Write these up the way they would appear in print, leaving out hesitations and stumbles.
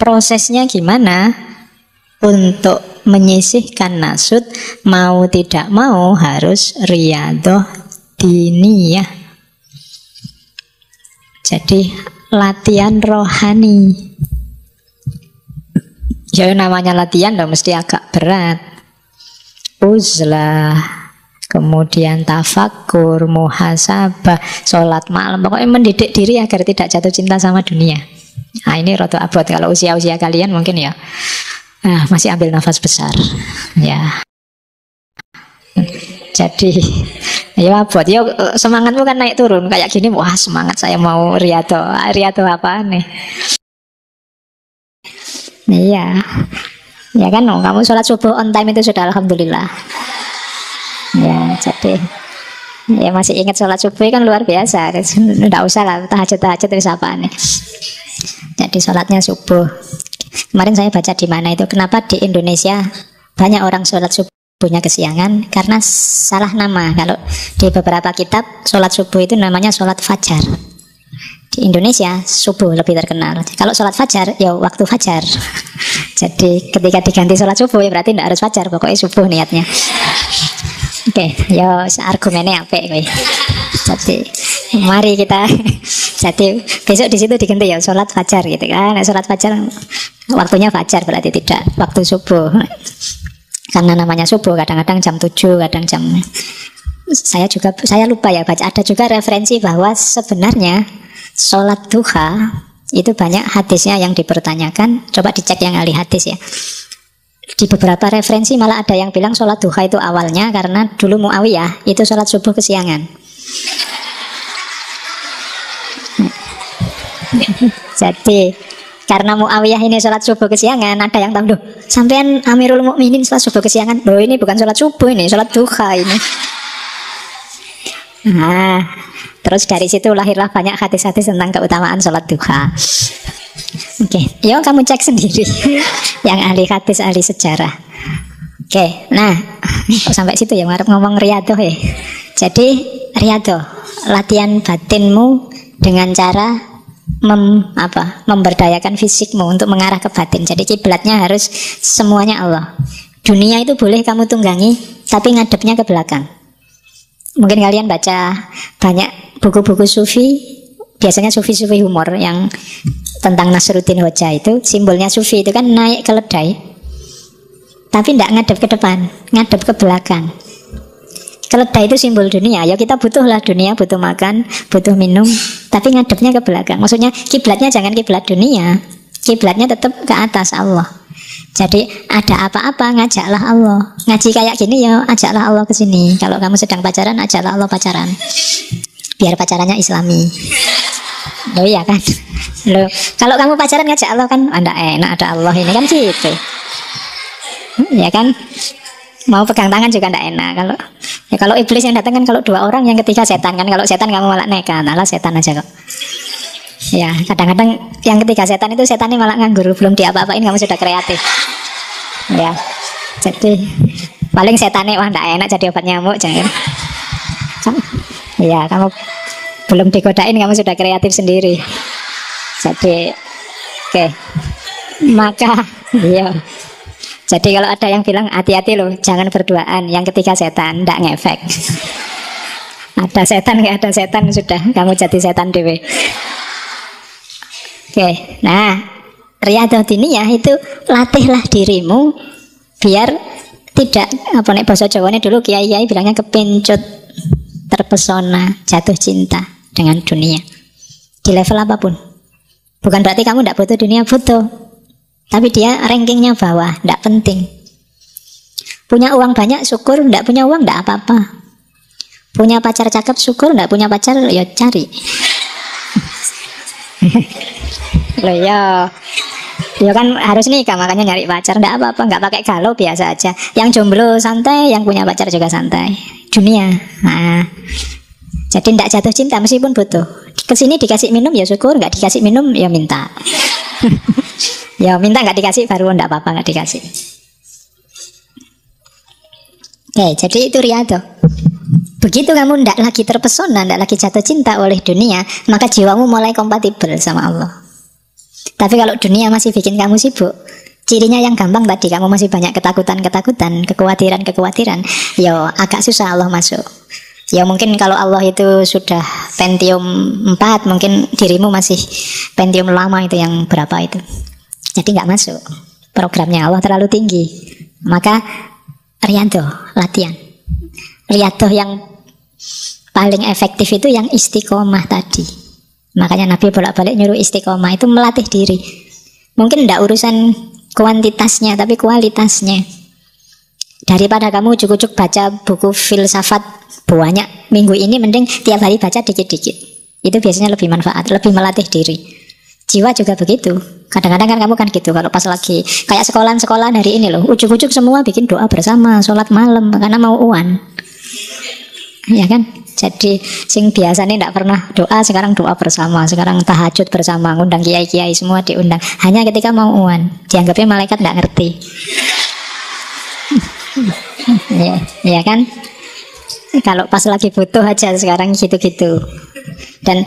prosesnya gimana untuk menyisihkan nasut, mau tidak mau harus riyadhah diniyah. Jadi latihan rohani. Ya namanya latihan dong mesti agak berat. Uzlah, kemudian tafakur, muhasabah, sholat malam. Pokoknya mendidik diri agar tidak jatuh cinta sama dunia. Nah ini roto abot. Kalau usia-usia kalian mungkin ya masih ambil nafas besar. Ya. Jadi ya abot. Ya semangatmu kan naik turun. Kayak gini, wah semangat saya mau riyadhah. Riyadhah apaan nih? Iya. Ya kan, kamu sholat subuh on time itu sudah alhamdulillah. Ya, jadi ya masih ingat sholat subuh kan luar biasa. Tidak usah lah tahajud-tahajud itu apa nih. Jadi sholatnya subuh. Kemarin saya baca di mana itu, kenapa di Indonesia banyak orang sholat subuhnya kesiangan, karena salah nama. Kalau di beberapa kitab sholat subuh itu namanya sholat fajar. Di Indonesia subuh lebih terkenal. Kalau sholat fajar ya waktu fajar. Jadi ketika diganti sholat subuh ya berarti tidak harus fajar, pokoknya subuh niatnya. Oke, ya argumennya apa gue. Jadi mari kita jadi besok di situ diganti ya sholat fajar gitu kan. Sholat fajar waktunya fajar berarti tidak waktu subuh. Karena namanya subuh, kadang-kadang jam 7, kadang jam saya lupa ya baca, ada juga referensi bahwa sebenarnya sholat duha itu banyak hadisnya yang dipertanyakan. Coba dicek yang ahli hadis ya. Di beberapa referensi malah ada yang bilang sholat duha itu awalnya karena dulu Muawiyah itu sholat subuh kesiangan. Jadi karena Muawiyah ini sholat subuh kesiangan, ada yang tahu, sampean Amirul Mukminin sholat subuh kesiangan. Loh ini bukan sholat subuh, ini sholat duha ini. Nah, terus dari situ lahirlah banyak hadis-hadis tentang keutamaan sholat duha. Oke, yuk kamu cek sendiri. Yang ahli hadis, ahli sejarah. Oke, nah kok sampai situ ya ngomong riyadhah ya. Jadi riyadhah, latihan batinmu dengan cara memberdayakan fisikmu untuk mengarah ke batin. Jadi kiblatnya harus semuanya Allah. Dunia itu boleh kamu tunggangi, tapi ngadepnya ke belakang. Mungkin kalian baca banyak buku-buku sufi, biasanya sufi-sufi humor yang tentang Nasruddin Hoja itu, simbolnya sufi itu kan naik keledai, tapi tidak ngadep ke depan, ngadep ke belakang. Keledai itu simbol dunia, ya kita butuhlah dunia, butuh makan, butuh minum, tapi ngadepnya ke belakang. Maksudnya kiblatnya jangan kiblat dunia, kiblatnya tetap ke atas Allah. Jadi ada apa-apa ngajaklah Allah. Ngaji kayak gini ya ajaklah Allah ke sini. Kalau kamu sedang pacaran, ajaklah Allah pacaran. Biar pacarannya Islami. Loh iya kan? Loh, kalau kamu pacaran ngajak Allah kan anda enak ada Allah ini kan gitu. Ya kan? Mau pegang tangan juga ndak enak. Kalau iblis yang datang kan kalau dua orang, yang ketiga setan kan. Kalau setan kamu malah nekat, alah setan aja kok. Ya, kadang-kadang yang ketiga setan itu setannya malah nganggur, belum diapa-apain kamu sudah kreatif. Ya. Jadi paling setannya wah ndak enak jadi obat nyamuk jangan. Ya, kamu belum digodain kamu sudah kreatif sendiri. Jadi oke. Maka ya. Jadi kalau ada yang bilang hati-hati loh, jangan berduaan, yang ketiga setan, ndak ngefek. Ada setan, nggak ada setan sudah kamu jadi setan dewe. Oke, nah riyadhah diniyah itu latihlah dirimu biar tidak nek bahasa Jawanya dulu kiai-kiai bilangnya kepencut, terpesona, jatuh cinta dengan dunia di level apapun. Bukan berarti kamu tidak butuh dunia, butuh, tapi dia rankingnya bawah, tidak penting. Punya uang banyak syukur, tidak punya uang tidak apa-apa. Punya pacar cakep syukur, tidak punya pacar ya cari. Loh ya kan harus nikah makanya nyari pacar, ndak apa-apa, nggak pakai galau, biasa aja. Yang jomblo santai, yang punya pacar juga santai. Dunia. Nah, jadi ndak jatuh cinta meskipun butuh. Kesini dikasih minum ya syukur, nggak dikasih minum ya minta. Ya minta, nggak dikasih baru ndak apa-apa nggak dikasih. Oke, jadi itu riyadhah. Begitu kamu ndak lagi terpesona, ndak lagi jatuh cinta oleh dunia, maka jiwamu mulai kompatibel sama Allah. Tapi kalau dunia masih bikin kamu sibuk, cirinya yang gampang tadi, kamu masih banyak ketakutan-ketakutan, kekhawatiran-kekhawatiran, ya agak susah Allah masuk. Ya mungkin kalau Allah itu sudah Pentium 4, mungkin dirimu masih Pentium lama itu yang berapa itu. Jadi nggak masuk. Programnya Allah terlalu tinggi. Maka riyadhah, latihan. Riyadhah yang paling efektif itu yang istiqomah tadi. Makanya Nabi bolak-balik nyuruh istiqomah, itu melatih diri. Mungkin tidak urusan kuantitasnya, tapi kualitasnya. Daripada kamu ujuk-ujuk baca buku filsafat banyak minggu ini, mending tiap hari baca dikit-dikit. Itu biasanya lebih manfaat, lebih melatih diri. Jiwa juga begitu. Kadang-kadang kan kamu kan gitu, kalau pas lagi kayak sekolah-sekolah hari ini loh, ujuk-ujuk semua bikin doa bersama, sholat malam karena mau UAN. Ya kan? Jadi sing biasanya tidak pernah doa, sekarang doa bersama, sekarang tahajud bersama, ngundang kiai-kiai semua diundang. Hanya ketika mau UAN, dianggapnya malaikat tidak ngerti. Ya kan? Kalau pas lagi butuh aja sekarang gitu-gitu. Dan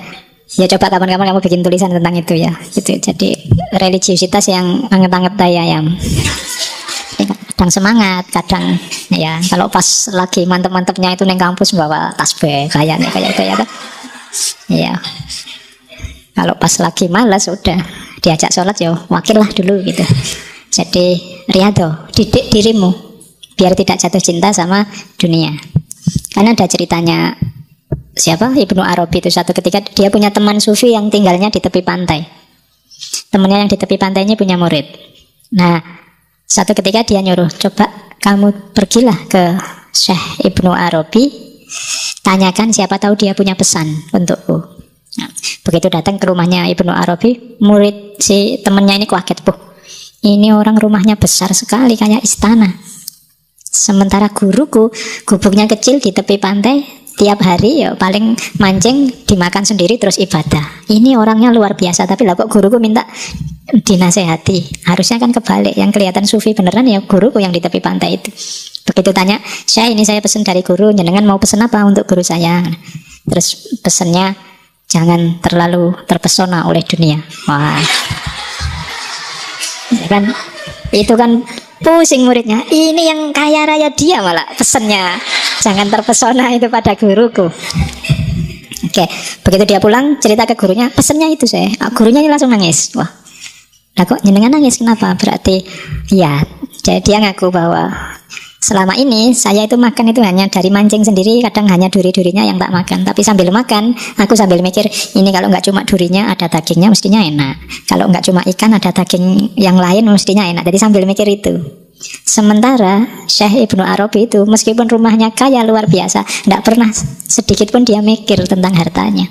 ya coba kapan-kapan kamu bikin tulisan tentang itu ya. Gitu. Jadi religiusitas yang anget-anget ayam. Kadang semangat, kadang ya kalau pas lagi mantep-mantepnya itu neng kampus bawa tasbih kayak itu ya kan. Ya. Kalau pas lagi malas udah diajak sholat ya wakil lah dulu gitu. Jadi riyadhah, didik dirimu biar tidak jatuh cinta sama dunia. Karena ada ceritanya siapa? Ibnu Arabi itu satu ketika dia punya teman sufi yang tinggalnya di tepi pantai. Temannya yang di tepi pantainya punya murid. Nah, satu ketika dia nyuruh, coba kamu pergilah ke Syekh Ibnu Arabi, tanyakan siapa tahu dia punya pesan untukku. Nah, begitu datang ke rumahnya Ibnu Arabi, murid si temannya ini kaget, ini orang rumahnya besar sekali kayak istana. Sementara guruku gubuknya kecil di tepi pantai, tiap hari ya paling mancing, dimakan sendiri terus ibadah. Ini orangnya luar biasa, tapi lah kok guruku minta dinasehati. Harusnya kan kebalik, yang kelihatan sufi beneran ya guruku yang di tepi pantai itu. Begitu tanya, ini saya pesan dari guru, jenengan mau pesan apa untuk guru saya? Terus pesannya, jangan terlalu terpesona oleh dunia. Wah, ya kan, itu kan pusing muridnya. Ini yang kaya raya dia malah pesennya jangan terpesona itu pada guruku. Oke, begitu dia pulang cerita ke gurunya, pesennya itu saya. Gurunya ini langsung nangis. Wah, lah kok jenengan nangis kenapa? Berarti ya, jadi dia ngaku bahwa selama ini saya itu makan itu hanya dari mancing sendiri, kadang hanya duri-durinya yang tak makan. Tapi sambil makan, aku sambil mikir, ini kalau nggak cuma durinya, ada dagingnya mestinya enak. Kalau nggak cuma ikan, ada daging yang lain mestinya enak. Jadi sambil mikir itu. Sementara Syekh Ibnu Arabi itu meskipun rumahnya kaya luar biasa, tidak pernah sedikit pun dia mikir tentang hartanya.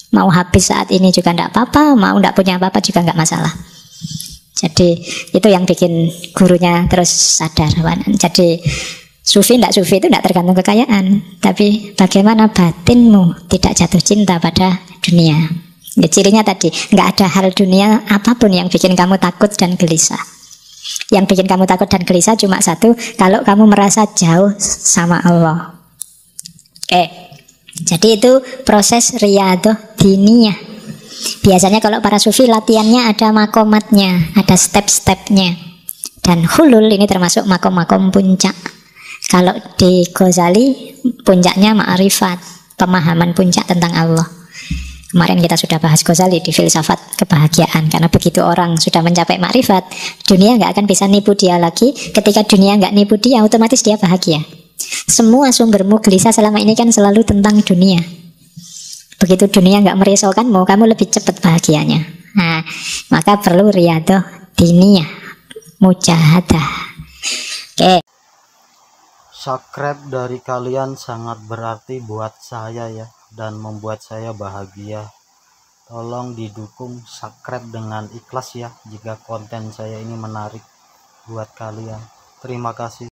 Mau habis saat ini juga tidak apa-apa, mau tidak punya apa-apa juga nggak masalah. Jadi itu yang bikin gurunya terus sadar. Jadi sufi tidak sufi itu tidak tergantung kekayaan, tapi bagaimana batinmu tidak jatuh cinta pada dunia. Ya, cirinya tadi nggak ada hal dunia apapun yang bikin kamu takut dan gelisah. Yang bikin kamu takut dan gelisah cuma satu, kalau kamu merasa jauh sama Allah. Oke, jadi itu proses riyadhah diniyah. Biasanya kalau para sufi latihannya ada makomatnya, ada step-stepnya. Dan hulul ini termasuk makom-makom puncak. Kalau di Ghazali puncaknya ma'rifat, pemahaman puncak tentang Allah. Kemarin kita sudah bahas Ghazali di filsafat kebahagiaan. Karena begitu orang sudah mencapai ma'rifat, dunia nggak akan bisa nipu dia lagi. Ketika dunia nggak nipu dia, otomatis dia bahagia. Semua sumbermu gelisah selama ini kan selalu tentang dunia. Begitu dunia nggak merisaukanmu, kamu lebih cepat bahagianya. Nah, maka perlu riyadhah diniyah, mujahadah. Oke. Subscribe dari kalian sangat berarti buat saya ya, dan membuat saya bahagia. Tolong didukung subscribe dengan ikhlas ya, jika konten saya ini menarik buat kalian. Terima kasih.